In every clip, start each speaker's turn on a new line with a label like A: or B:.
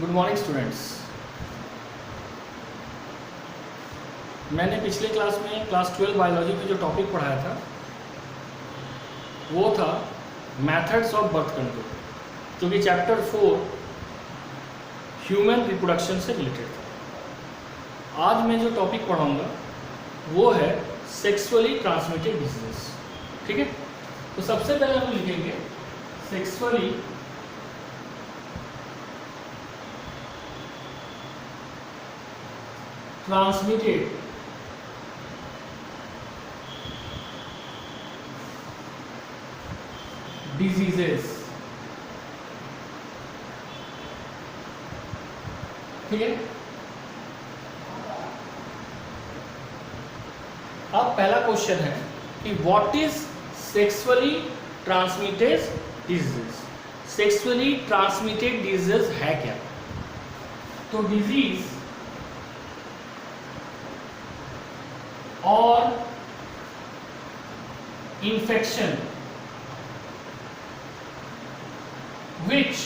A: Good morning students. मैंने पिछले class में क्लास 12 बायोलॉजी में जो टॉपिक पढ़ाया था वो था मेथड्स ऑफ बर्थ कंट्रोल, जो कि चैप्टर 4 ह्यूमन रिप्रोडक्शन से रिलेटेड था। आज मैं जो टॉपिक पढ़ाऊंगा वो है सेक्सुअली ट्रांसमिटेड डिजीजेस। ठीक है, तो सबसे पहले हम लिखेंगे सेक्सुअली ट्रांसमिटेड डिजीजेस। ठीक है, अब पहला क्वेश्चन है कि what is sexually transmitted diseases. Sexually transmitted diseases है क्या? तो डिजीज और infection which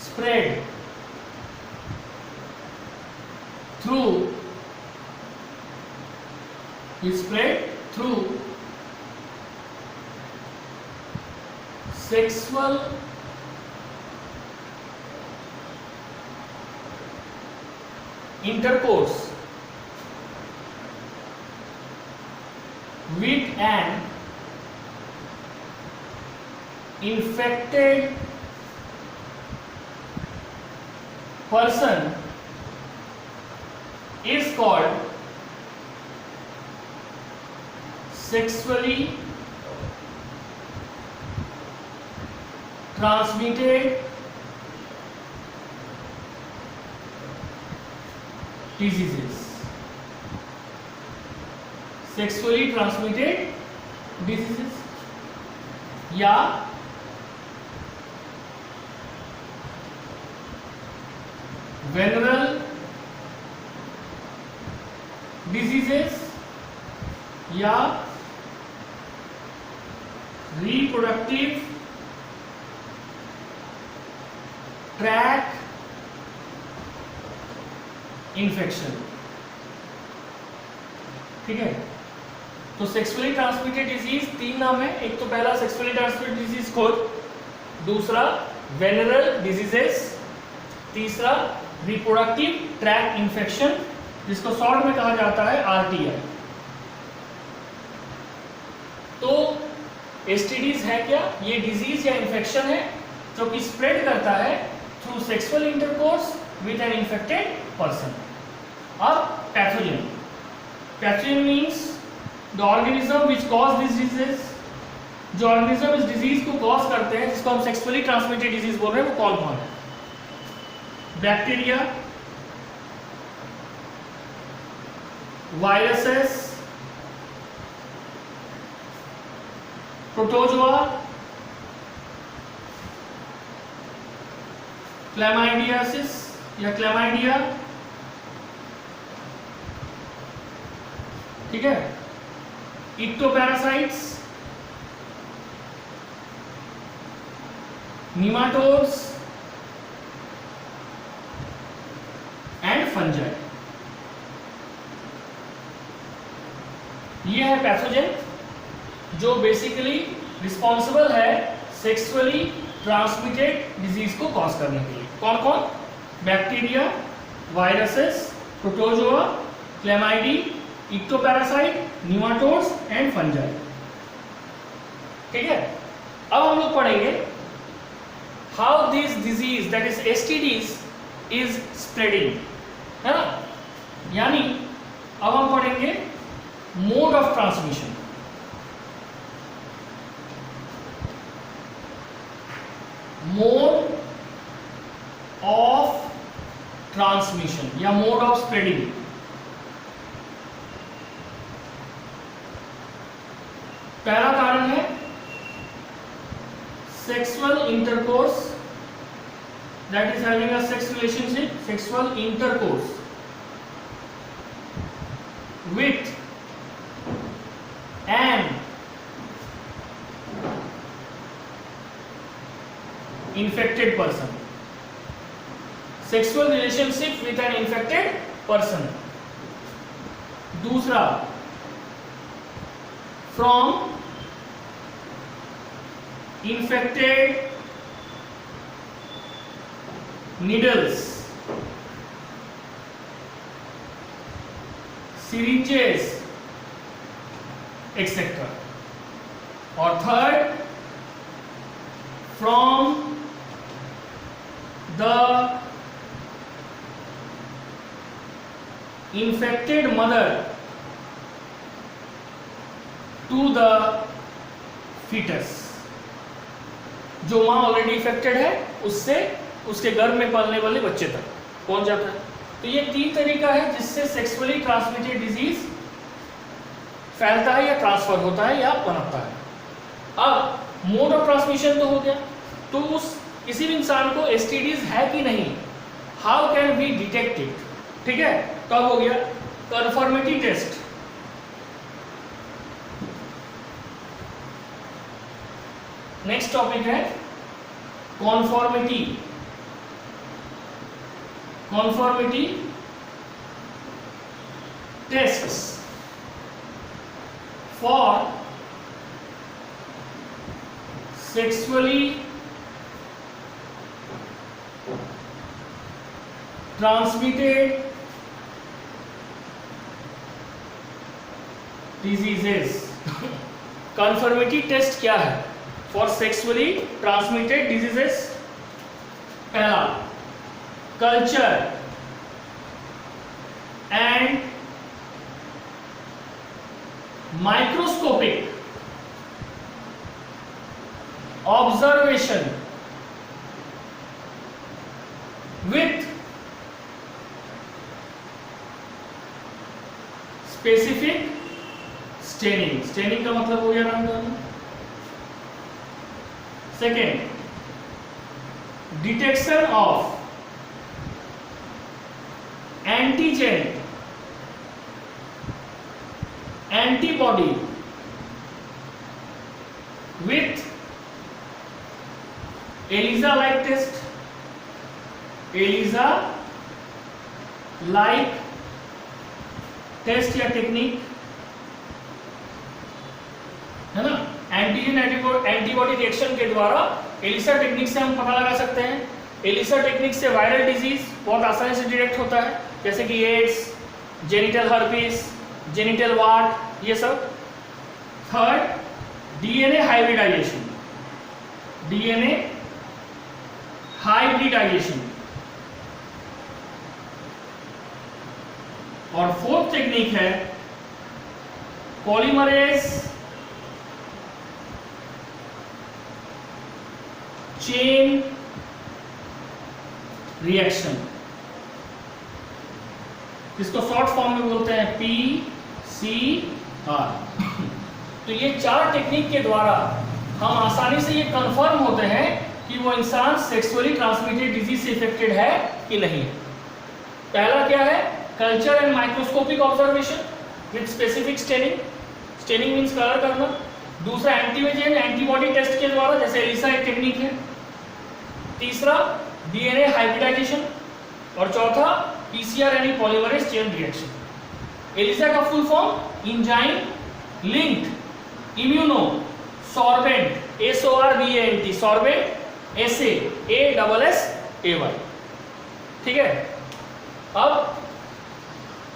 A: spread through sexual intercourse with an infected person is called sexually transmitted diseases। Sexually transmitted diseases या वेनरल डिजीजेस या रिप्रोडक्टिव ट्रैक इन्फेक्शन। ठीक है, तो sexually transmitted disease तीन नाम है। एक तो पहला सेक्सुअली ट्रांसमिटेड डिजीज खुद, दूसरा वेनरल डिजीजेस, तीसरा रिप्रोडक्टिव ट्रैक इन्फेक्शन, जिसको शॉर्ट में कहा जाता है आरटीआई। तो एसटीडीज है क्या? ये डिजीज या इन्फेक्शन है जो कि स्प्रेड करता है through sexual intercourse with an infected person. अब pathogen. Pathogen means the organism which cause this disease. जो ऑर्गेनिज्म इस डिजीज को कॉज करते हैं, जिसको हम सेक्सुअली ट्रांसमिटेड डिजीज बोल रहे हैं, वो कौन कौन है? बैक्टीरिया, वायरसेस, प्रोटोजोआ, क्लैमाइडियासिस या क्लैमाइडिया। ठीक है, इक्टोपैरासाइट्स, निमाटोड्स एंड फंजाई। ये है पैथोजन जो बेसिकली रिस्पॉन्सिबल है सेक्सुअली ट्रांसमिटेड डिजीज को कॉज करने के लिए। कौन कौन? Bacteria, viruses, protozoa, chlamydiae, ectoparasite, nematodes and fungi. ठीक है, अब हम लोग पढ़ेंगे how this disease that is STDs is spreading, है ना। यानी अब हम पढ़ेंगे mode of transmission. Mode of transmission या मोड ऑफ स्प्रेडिंग। पहला कारण है sexual intercourse, that is having a sex relationship, sexual intercourse with an infected person. Sexual relationship with an infected person. दूसरा, from infected needles, syringes, etc. और third, from the infected mother to the fetus. जो माँ already affected है उससे उसके गर्भ में पलने वाले बच्चे तक पहुंच जाता है. तो ये 3 तरीका है जिससे सेक्सुअली ट्रांसमिटेड डिजीज फैलता है या ट्रांसफर होता है या पनपता है. अब मोड ऑफ ट्रांसमिशन तो हो गया, तो उस किसी भी इंसान को एसटीडीज है कि नहीं, how can we detect it. ठीक है, तो अब हो गया कन्फर्मिटी टेस्ट. नेक्स्ट टॉपिक है conformity. Conformity tests for sexually transmitted diseases. Conformity test क्या है फॉर सेक्सुअली ट्रांसमिटेड डिजीजेस? पहला, culture and microscopic observation with specific staining. Staining का मतलब हो गया नाम जानो. Second, detection of antigen, antibody with ELISA-like test. ELISA-like test या टेक्निक है ना. एंटीजन एंटीबॉडी रिएक्शन के द्वारा एलिसा टेक्निक से हम पता लगा सकते हैं. एलिसा टेक्निक से वायरल डिजीज बहुत आसानी से डिटेक्ट होता है, जैसे कि AIDS, genital herpes, genital wart, ये सब. Third, DNA hybridization. DNA hybridization. और फोर्थ टेक्निक है पॉलीमरेज चेन रिएक्शन, जिसको शॉर्ट फॉर्म में बोलते हैं PCR. तो ये 4 टेक्निक के द्वारा हम आसानी से ये कंफर्म होते हैं कि वो इंसान सेक्सुअली ट्रांसमिटेड डिजीज से इफेक्टेड है कि नहीं. पहला क्या है? Culture and microscopic observation with specific staining. Staining means colour करना. दूसरा, एंटीजन एंटीबॉडी टेस्ट के द्वारा, जैसे एलिसा एक टेक्निक है. तीसरा, डीएनए हाइब्रिडाइजेशन. और चौथा, PCR यानी पॉलीमरेज चेन रिएक्शन. एलिसा का full form enzyme linked immuno sorbent, SORBANT, sorbent, SAASSAY. ठीक है. अब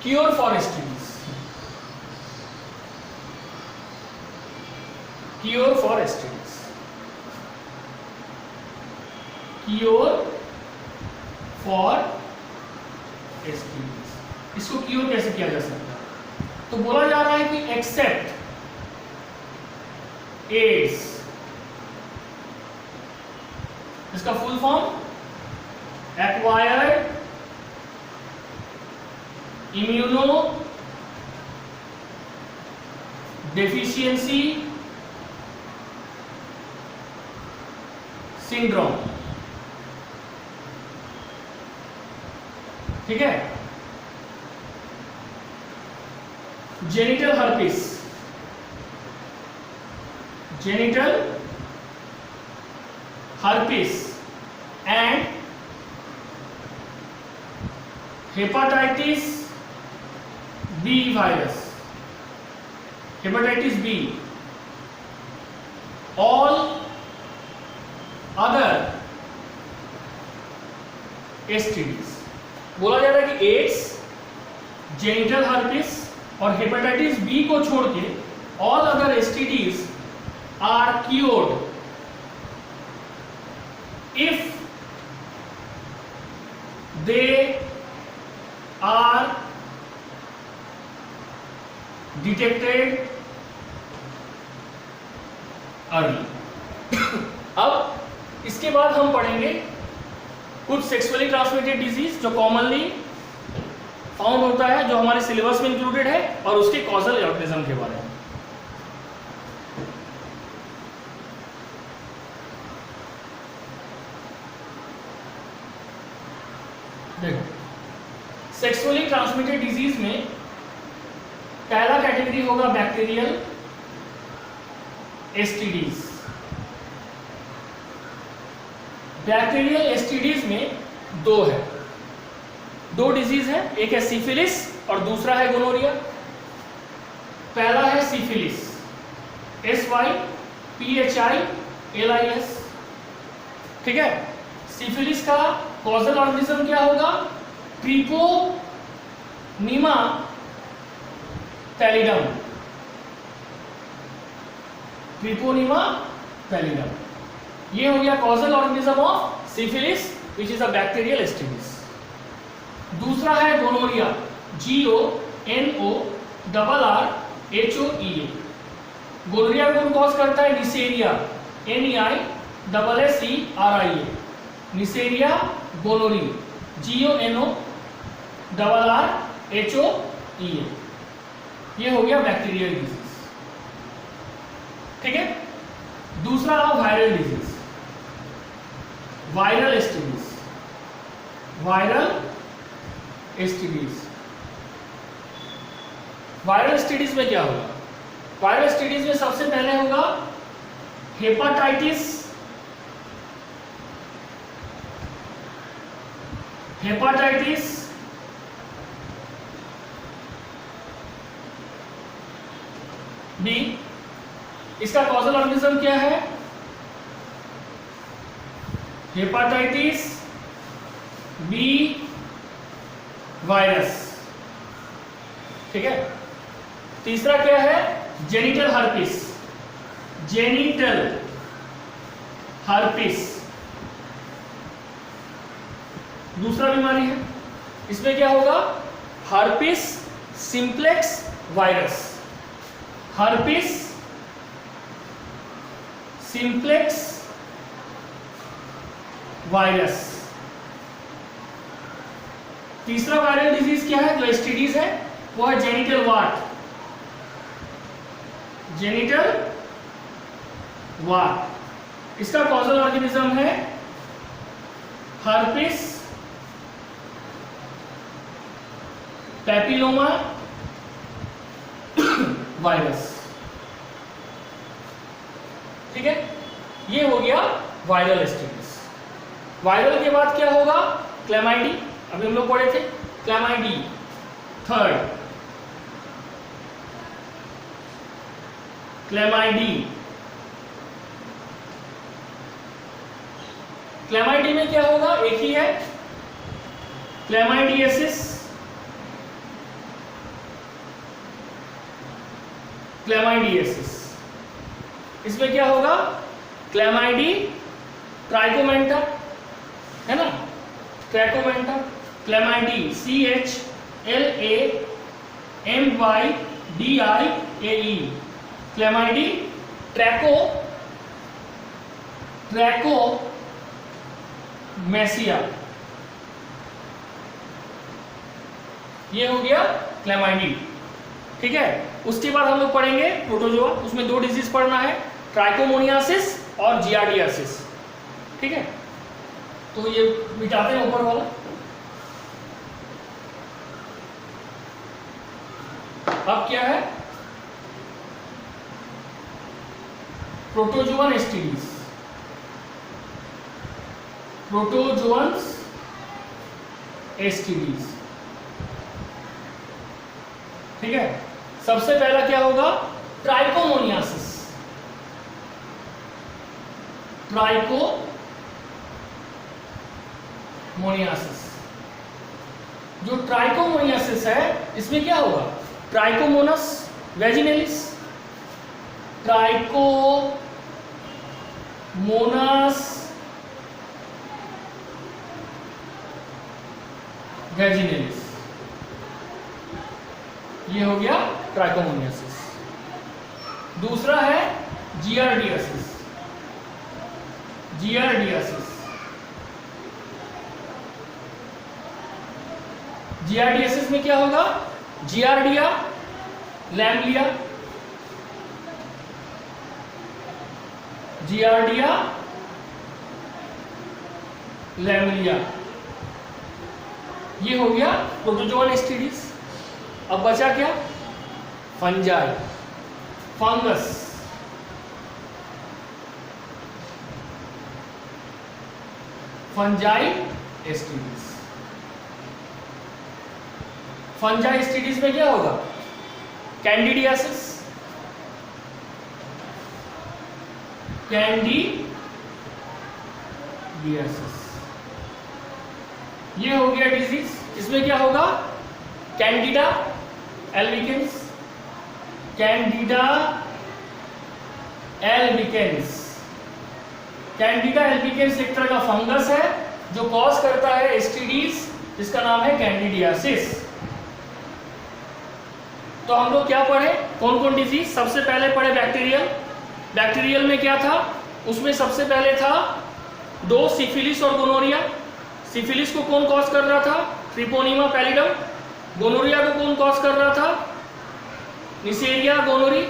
A: cure for STDs. Cure for STDs. Cure for STDs. इसको क्योर कैसे किया जा सकता है? तो बोला जा रहा है कि एक्सेप्ट एड्स, इसका full form acquired immuno deficiency syndrome. ठीक है. Genital herpes, genital herpes and hepatitis B virus, hepatitis B, all other STDs। बोला जा रहा है कि एड्स, जेनिटल हर्पिस और हेपेटाइटिस बी को छोड़ के all other STDs are cured if they are detected early. अब इसके बाद हम पढ़ेंगे कुछ सेक्सुअली ट्रांसमिटेड डिजीज जो कॉमनली फाउंड होता है, जो हमारे सिलेबस में इंक्लूडेड है, और उसके कॉजल ऑर्गेनिज्म के बारे में। देखो, सेक्सुअली ट्रांसमिटेड डिजीज में पहला कैटेगरी होगा बैक्टीरियल एसटीडीज। बैक्टीरियल एसटीडीज में दो डिजीज है, एक है सिफिलिस और दूसरा है गोनोरिया। पहला है सिफिलिस, SYPHILIS, ठीक है। सिफिलिस का कॉजल ऑर्गेनिज्म क्या होगा? ट्रिपोनीमा पैलिडम, ट्रिपोनीमा पैलिडम, ये हो गया causal organism of syphilis which is a bacterial STDs. दूसरा है गोनोरिया, GONORRHOEA। गोनोरिया कौन कॉज करता है? Neisseria, NEISSERIA, Neisseria गोनोरी, GONORRHOEA। ये हो गया बैक्टीरियल डिजीज, ठीक है। दूसरा viral disease, viral STDs, viral STDs. Viral STDs में क्या होगा? वायरल एसटीडीज में सबसे पहले होगा हेपाटाइटिस, हेपाटाइटिस बी। इसका कॉजल ऑर्गेनिज्म क्या है? हेपाटाइटिस बी वायरस, ठीक है। तीसरा क्या है? जेनिटल हर्पिस, जेनिटल हर्पिस दूसरा बीमारी है। इसमें क्या होगा? Herpes simplex virus, herpes simplex virus. तीसरा वायरल डिजीज क्या है जो एसटीडीज है? वो है जेनिटल वार्ट, जेनिटल वार्ट। इसका कॉजल ऑर्गेनिज्म है हर्पिस पैपिलोमा वायरस, ठीक है। ये हो गया वायरल एसटीडीज। वायरल के बाद क्या होगा? क्लैमाइडी, अभी हम लोग पढ़े थे क्लैमाइडी। थर्ड क्लैमाइडी, क्लैमाइडी में क्या होगा? एक ही है, क्लैमाइडियसिस, क्लैमाइडियसिस। इसमें क्या होगा? क्लैमाइडी ट्राइकोमेंटा, है ना, ट्रैकोमेंटा, क्लैमाइडी CHLAMYDIAE, क्लैमाइडी ट्रैकोमैसिया। ये हो गया क्लैमाइडी, ठीक है। उसके बाद हम लोग पढ़ेंगे प्रोटोजोआ। उसमें दो डिजीज पढ़ना है, ट्राइकोमोनियासिस और जियार्डियासिस, ठीक है। तो ये मिटाते हैं ऊपर वाला। अब क्या है? Protozoan STDs. Protozoans STDs. ठीक है, सबसे पहला क्या होगा? ट्राइकोमोनियासिस। ट्राइकोमोनियासिस, जो ट्राइकोमोनियासिस है इसमें क्या होगा? ट्राइकोमोनस वेजिनेलिस, ट्राइकोमोनस वेजिनेलिस, ये हो गया ट्राइकोमोनियासिस। दूसरा है जियार्डियासिस। जियार्डियासिस, जियार्डियासिस में क्या होगा? जियार्डिया लैमलिया, जियार्डिया लैमलिया, ये हो गया प्रोटोजोअल एसटीडीज। अब बचा क्या? Fungi, fungus, fungi STDs. Fungi STDs में क्या होगा? कैंडिडियासिस, कैंडिडियासिस, ये हो गया डिजीज। इसमें क्या होगा? Candida albicans, Candida albicans. Candida albicans एक तरह का फंगस है जो कॉज करता है एसटीडीज, जिसका नाम है कैंडिडियासिस। तो हम लोग क्या पढ़े? कौन कौन डिजीज? सबसे पहले पढ़े बैक्टीरियल। बैक्टीरियल में क्या था? उसमें सबसे पहले था 2 सिफिलिस और गोनोरिया। सिफिलिस को कौन कॉज कर रहा था? Treponema pallidum. गोनोरिया को कौन कॉज कर रहा था? निसेरिया गोनोरी।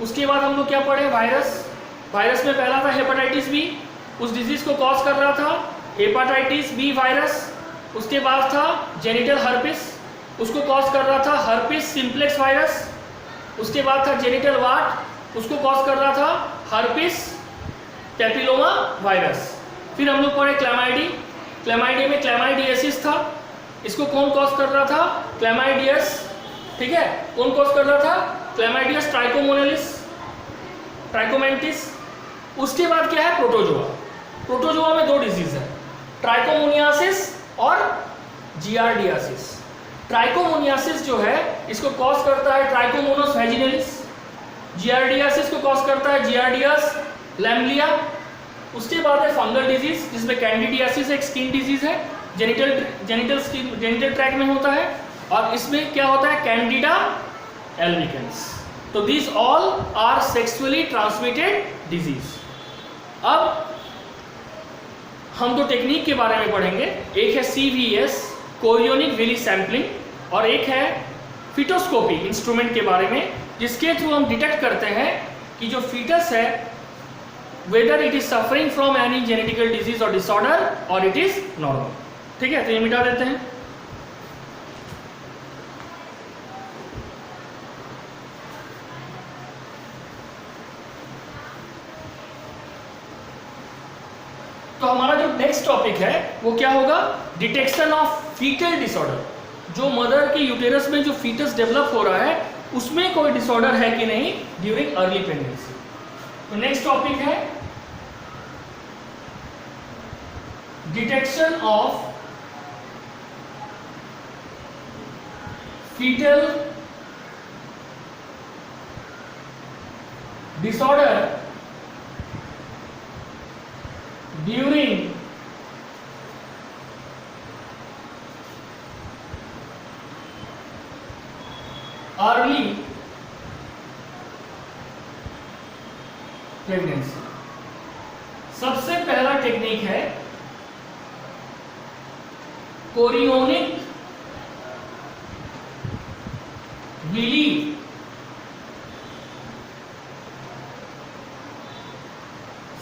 A: उसके बाद हम लोग क्या पढ़े? वायरस। वायरस में पहला था हेपेटाइटिस बी, उस डिजीज को कॉज कर रहा था हेपेटाइटिस बी वायरस। उसके बाद था जेनिटल हर्पिस, उसको कॉज कर रहा था हर्पिस सिम्प्लेक्स वायरस। उसके बाद था जेनिटल वाट, उसको कॉज कर रहा था हर्पिस पैपिलोमा वायरस। फिर हम लोग पढ़े क्लैमाइडी। क्लैमाइडी में क्लैमाइडियासिस था, इसको कौन कॉज कर रहा था? क्लैमाइडियस। ठीक है, कौन कॉज कर रहा था? क्लैमाइडियस ट्राइकोमोनेलिस, ट्राइकोमेंटिस। उसके बाद क्या है? प्रोटोजोआ। प्रोटोजोआ में 2 डिजीज है, ट्राइकोमोनियासिस और जियार्डियासिस। ट्राइकोमोनियासिस जो है इसको कॉज करता है ट्राइकोमोनस वेजिनेलिस। जियार्डियासिस को कॉज करता है जियार्डियस लैमलिया। उसके बाद है फंगल डिजीज, जिसमें कैंडिडियासिस एक स्किन डिजीज है, जेनिटल ट्रैक में होता है, और इसमें क्या होता है? Candida albicans. तो these all are sexually transmitted disease. अब हम 2 टेक्निक के बारे में पढ़ेंगे। एक है CVS कोरियोनिक विली सैंपलिंग, और एक है फिटोस्कोपी इंस्ट्रूमेंट के बारे में, जिसके थ्रू हम डिटेक्ट करते हैं कि जो फीटस है whether it is suffering from any genetical disease or disorder or it is normal। ठीक है, तो ये मिटा देते हैं। तो हमारा जो नेक्स्ट टॉपिक है वो क्या होगा? Detection of fetal disorder. जो मदर के यूटेरस में जो फीटस डेवलप हो रहा है उसमें कोई डिसऑर्डर है कि नहीं ड्यूरिंग अर्ली प्रेगनेंसी। तो नेक्स्ट टॉपिक है detection of fetal disorder during early pregnancy. सबसे पहला टेक्निक है chorionic villi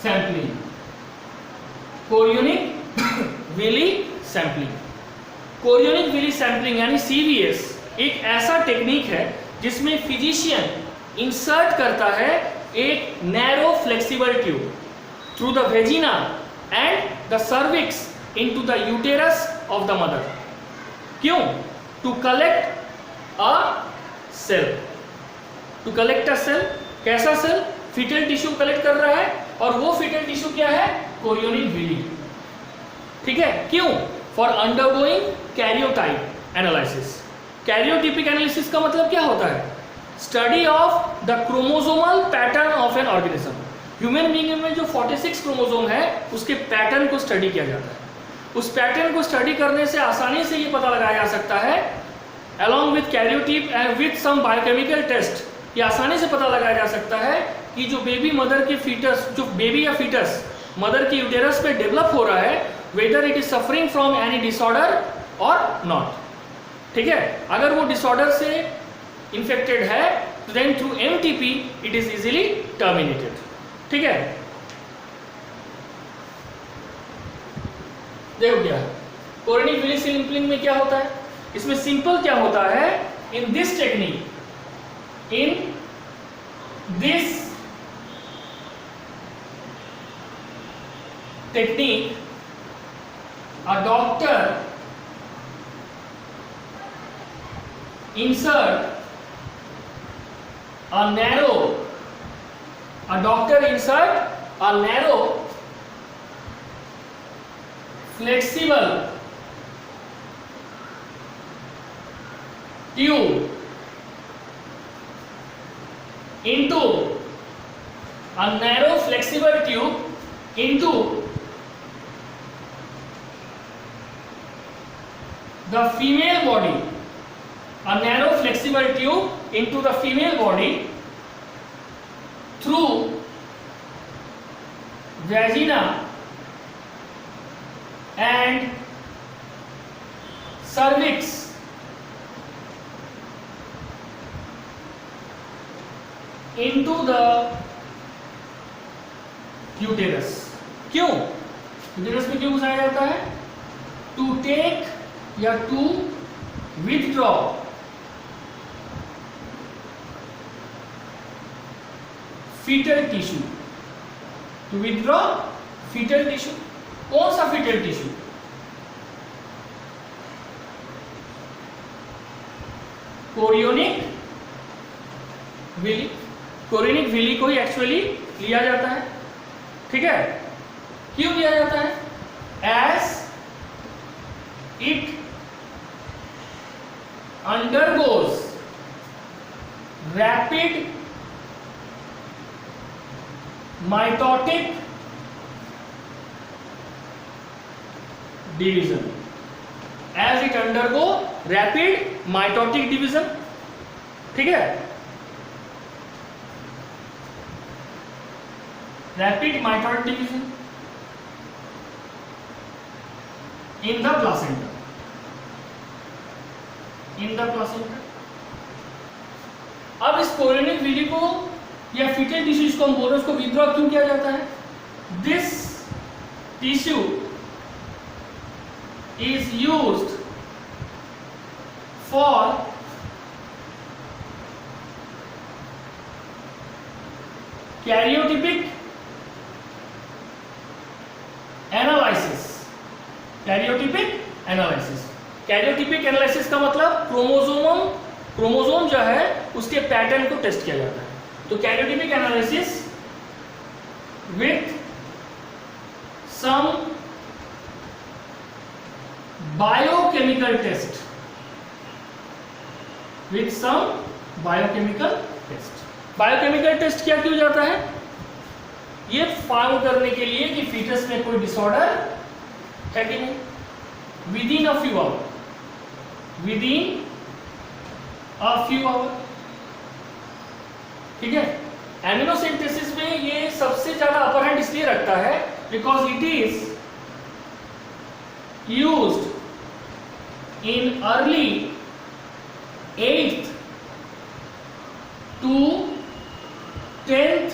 A: sampling. Chorionic villi sampling, chorionic villi sampling यानी CVS एक ऐसा टेक्निक है जिसमें फिजिशियन इंसर्ट करता है एक narrow flexible tube through the vagina and the cervix into the uterus of the mother. क्यों? To collect a cell, to collect a cell. कैसा सेल? फीटल टिश्यू कलेक्ट कर रहा है, और वो फीटल टिश्यू क्या है? Chorionic villi. ठीक है? क्यों? For undergoing karyotype analysis. Karyotypic analysis का मतलब क्या होता है? Study of the chromosomal pattern of an organism. Human being में जो 46 क्रोमोसोम है उसके पैटर्न को स्टडी किया जाता है। उस पैटर्न को स्टडी करने से आसानी से ये पता लगाया जा सकता है, along with karyotype and with some biochemical test, ये आसानी से पता लगाया जा सकता है कि जो बेबी मदर के फीटस, जो बेबी या फीटस मदर के यूटेरस पे डेवलप हो रहा है, whether it is suffering from any disorder or not। ठीक है? अगर वो डिसऑर्डर से इंफेक्टेड है तो then through MTP it is easily terminated। ठीक है? देखो क्या है कोरियोनिक विली सैंपलिंग में क्या होता है? इसमें सिंपल क्या होता है? In this technique, in this technique a doctor insert a narrow flexible tube into a narrow flexible tube into the female body, a narrow flexible tube into the female body through vagina and cervix into the uterus। क्यों? Uterus में क्यों घुसाया जाता है? To take या to withdraw fetal tissue, to withdraw fetal tissue. कौन सा fetal tissue? Chorionic villi. Chorionic villi को ही एक्चुअली लिया जाता है। ठीक है? क्यों लिया जाता है? As it undergoes rapid mitotic division, as it undergo rapid mitotic division। ठीक है? rapid mitotic division in the placenta, in the placenta. अब इस कोरियोनिक विली को या फीटल टिश्यू जिसको हम बोल रहे हैं उसको विथड्रॉ क्यों किया जाता है? This tissue is used for karyotypic analysis. Karyotypic analysis, karyotypic analysis का मतलब क्रोमोसोम जो है उसके पैटर्न को टेस्ट किया जाता है। तो karyotypic analysis with some biochemical test, with some biochemical test. Biochemical test क्या क्यों जाता है? ये फाइंड करने के लिए कि फीटस में कोई डिसऑर्डर है कि नहीं, within a few hour, within a few hour. ठीक है? एमिनोसिंथेसिस में ये सबसे ज्यादा अपर हैंड इसलिए रखता है because it is used in early 8th to 10th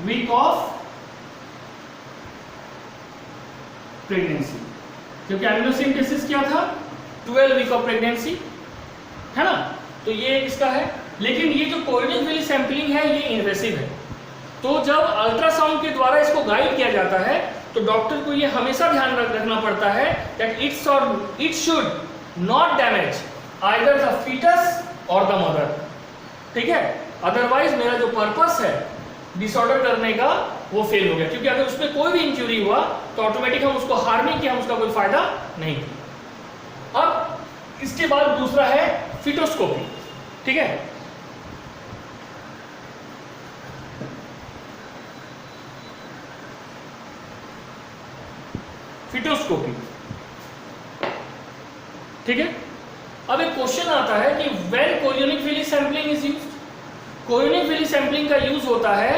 A: week of pregnancy. क्योंकि एमिनोसिंथेसिस क्या था? 12 वीक ऑफ प्रेगनेंसी, है ना? तो ये इसका है। लेकिन ये जो कोरियोनिक विली सैंपलिंग है ये इन्वेसिव है। तो जब अल्ट्रासाउंड के द्वारा इसको गाइड किया जाता है तो डॉक्टर को ये हमेशा ध्यान रखना पड़ता है that it should not damage either the fetus और द मदर, ठीक है। अदरवाइज मेरा जो पर्पस है डिसऑर्डर करने का वो फेल हो गया, क्योंकि अगर उसमें कोई भी इंजरी हुआ तो ऑटोमेटिक हम उसको हार नहीं किया, उसका कोई फायदा नहीं। अब इसके बाद दूसरा है फिटोस्कोपी, ठीक है। फिटोस्कोपी, ठीक है। अब एक क्वेश्चन आता है कि when chorionic villi sampling is used. Chorionic villi sampling का यूज होता है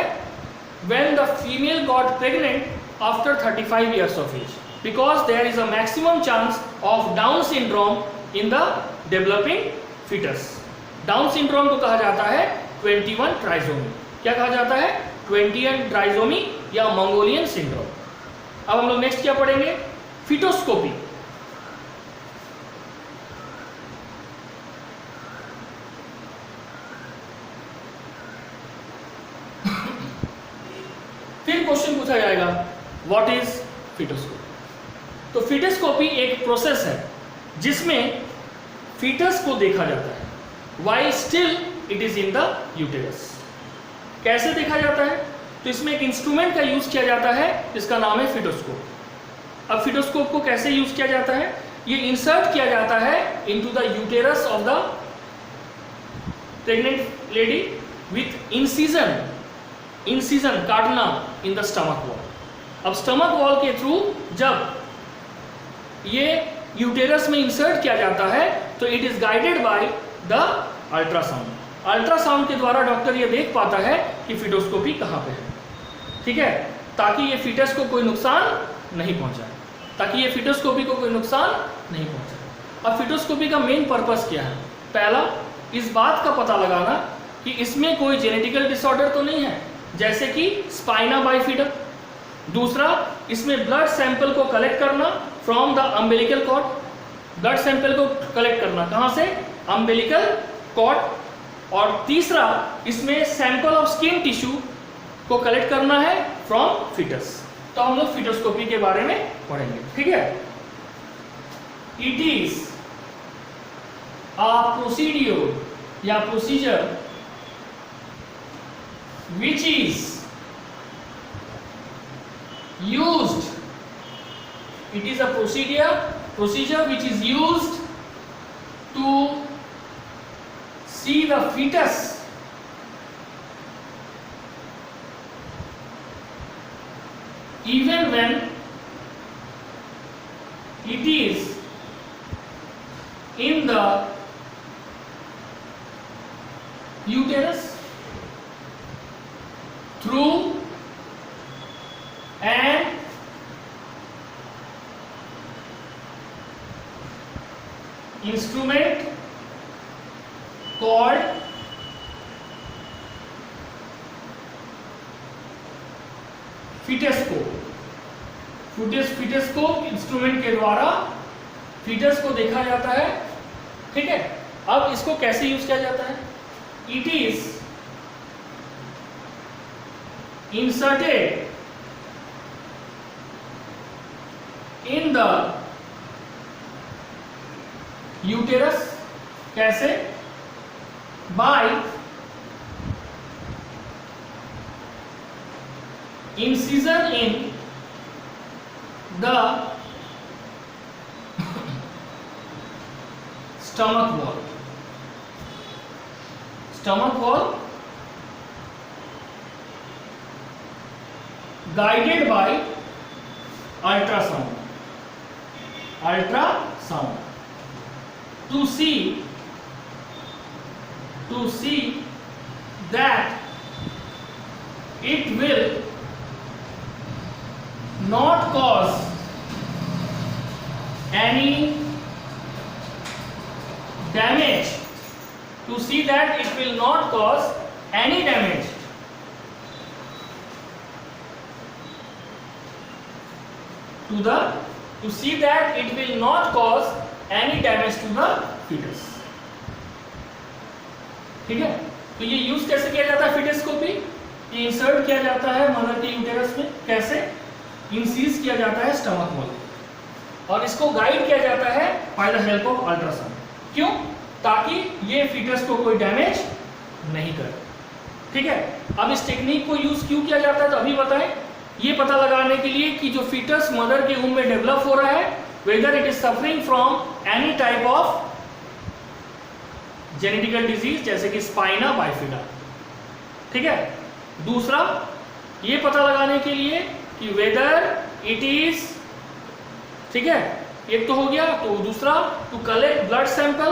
A: when the female got pregnant after 35 years of age, because there is a maximum chance of Down syndrome in the developing fetus. Down syndrome को कहा जाता है 21 trisomy. क्या कहा जाता है? 21 ट्राइसोमी या मंगोलियन सिंड्रोम। अब हम लोग नेक्स्ट क्या पढ़ेंगे? फिटोस्कोपी। फिर क्वेश्चन पूछा जाएगा व्हाट इज फिटोस्कोपी। तो फिटोस्कोपी एक प्रोसेस है जिसमें फीटस को देखा जाता है while still it is in the uterus। कैसे देखा जाता है? तो इसमें एक इंस्ट्रूमेंट का यूज किया जाता है जिसका नाम है फिटोस्कोप। अब फिटोस्कोप को कैसे यूज किया जाता है? ये इंसर्ट किया जाता है into the uterus of the pregnant lady with incision काटना इन द स्टमक वॉल। अब स्टमक वॉल के थ्रू जब ये यूटेरस में इंसर्ट किया जाता है तो it is guided by the ultrasound. Ultrasound के द्वारा डॉक्टर ये देख पाता है कि फिटोस्कोपी कहाँ पे है, ठीक है, ताकि ये फीटस को कोई नुकसान नहीं पहुंचाए, ताकि ये फिटोस्कोपी को कोई नुकसान नहीं पहुंचाए। अब फिटोस्कोपी का मेन पर्पस क्या है? पहला, इस बात का पता लगाना कि इसमें कोई जेनेटिकल डिसऑर्डर तो नहीं है, जैसे कि स्पाइना बाइफिडा। दूसरा, इसमें ब्लड सैंपल को कलेक्ट करना from the umbilical cord. Blood sample को कलेक्ट करना कहाँ से? Umbilical cord. और तीसरा, इसमें सैंपल ऑफ स्किन टिश्यू को कलेक्ट करना है फ्रॉम फीटस। तो हम लोग फिटोस्कोपी के बारे में पढ़ेंगे, ठीक है। इट इज अ प्रोसीड्यूर या procedure which is used, it is a procedure which is used to see the fetus even when it is in the uterus through an instrument called fetoscope. Fetoscope instrument के द्वारा foetus को देखा जाता है, ठीक है। अब इसको कैसे यूज किया जाता है? It is inserted in the uterus। कैसे? by incision in the stomach wall guided by ultrasound to see that it will not cause any damage, to see that it will not cause any damage to see that it will not cause any damage to the fetus, ठीक है। तो ये use कैसे किया जाता है फिटोस्कोपी? ये insert किया जाता है मदर के यूटेरस में। कैसे? इंसीज किया जाता है स्टमक में, और इसको गाइड किया जाता है by the help of ultrasound. क्यों? ताकि ये फीटस को कोई डैमेज नहीं करे। ठीक है, अब इस टेक्निक को यूज क्यों किया जाता है तो अभी बताएं। ये पता लगाने के लिए कि जो फीटस मदर के वूम्ब में डेवलप हो रहा है, whether it is suffering from any type of genetical disease जैसे कि स्पाइना बाइफिडा। ठीक है, दूसरा ये पता लगाने के लिए कि वेदर इट इज, ठीक है, एक तो हो गया। तो दूसरा, टू कलेक्ट ब्लड सैंपल।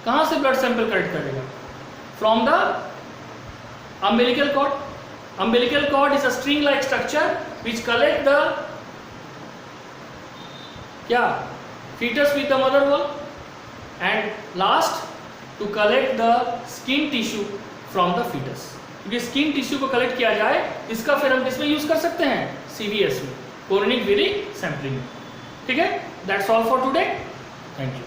A: कहां से ब्लड सैंपल कलेक्ट करेगा? From the umbilical cord. Umbilical cord is a string-like structure which collect the क्या fetus with the mother wall, and last to collect the skin tissue from the fetus। क्योंकि skin tissue को collect किया जाए, इसका फिर हम किसमें use कर सकते हैं? CVS में, कोरोनिक विरी सैंपलिंग में। ठीक है, that's all for today, thank you.